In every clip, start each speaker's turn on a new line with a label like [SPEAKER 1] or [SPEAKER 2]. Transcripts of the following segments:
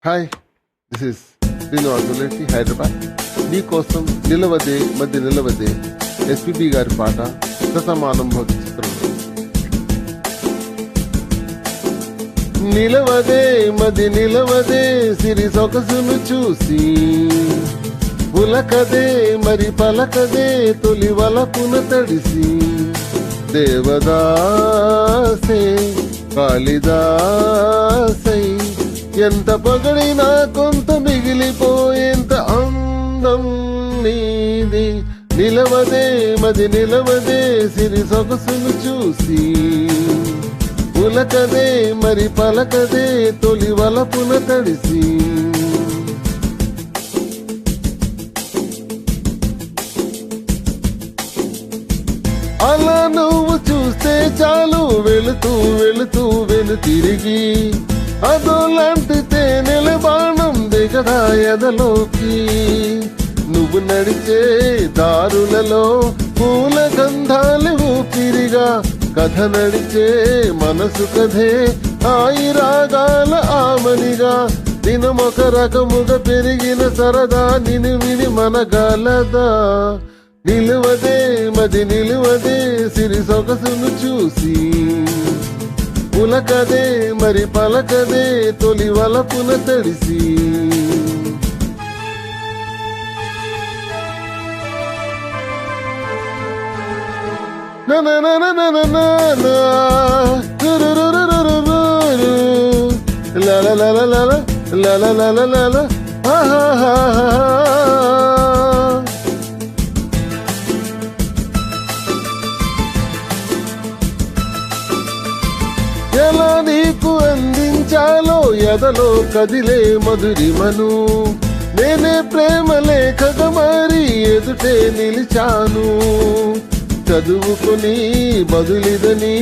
[SPEAKER 1] Hi, this is Srinivasulu Reddy, Hyderabad. నీకోసం నిలవదే మధ్య నిలవదే SPB గారి పాట సమానం భక్తి చిత్రంలో. నిలవదే మది నిలవదే సిరి సొగసును చూసి, ఉలకదే మరి పలకదే తొలి వలపున తడిసి, దేవదాసే కాళిదాసై ఎంత పొగడినా కొంత మిగిలిపోయేంత అందం నీది. నిలవదే మది నిలవదే సిరి సొగసును చూసి, ఉలకదే మరి పలకదే తొలి వలపున తడిసి, అలా నువ్వు చూస్తే చాలు వెళుతూ వెళుతూ తిరిగి అదోలాంటి తేనెల బాణం దిగదా ఎదలోకి. నువ్వు నడిచే దారులలో పూల గంధాలు ఊపిరిగా, కథ నడిచే మనసు కథే ఆయి రాగాల ఆమనిగా, దినమొక రకముగా పెరిగిన సరదా నిన్ను విని మనగలదా. నిలువదే మది నిలువదే సిరి సొగసును చూసి, ఉలకదే మరి పలకదే తొలి వలపున తడిసి. ఎలా నీకు అందించాలో ఎదలో కదిలే మధురిమను, నేనే ప్రేమ లేఖగా మారి ఎదుటే నిలిచాను. చదువుకుని బదులిదని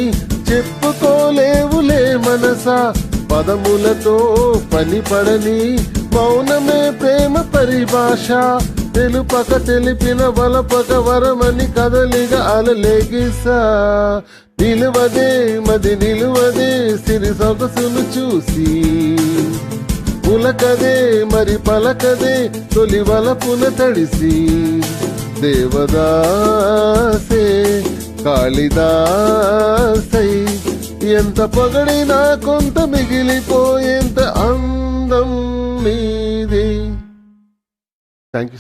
[SPEAKER 1] చెప్పుకోలేవులే మనసా, పదములతో పనిపడని మౌనమే ప్రేమ పరిభాష. తెలుపక తెలిపిన వలపక వరమని కదలిగా అలలేగిసా. నిలువదే మది నిలువదే సిరి సొగసును చూసి, ఉలకదే మరి పలకదే తొలి వలపున తడిసి, దేవదాసే కాళిదాసై ఎంత పొగడినా కొంత మిగిలిపోయేంత అందం నీది. Thank you.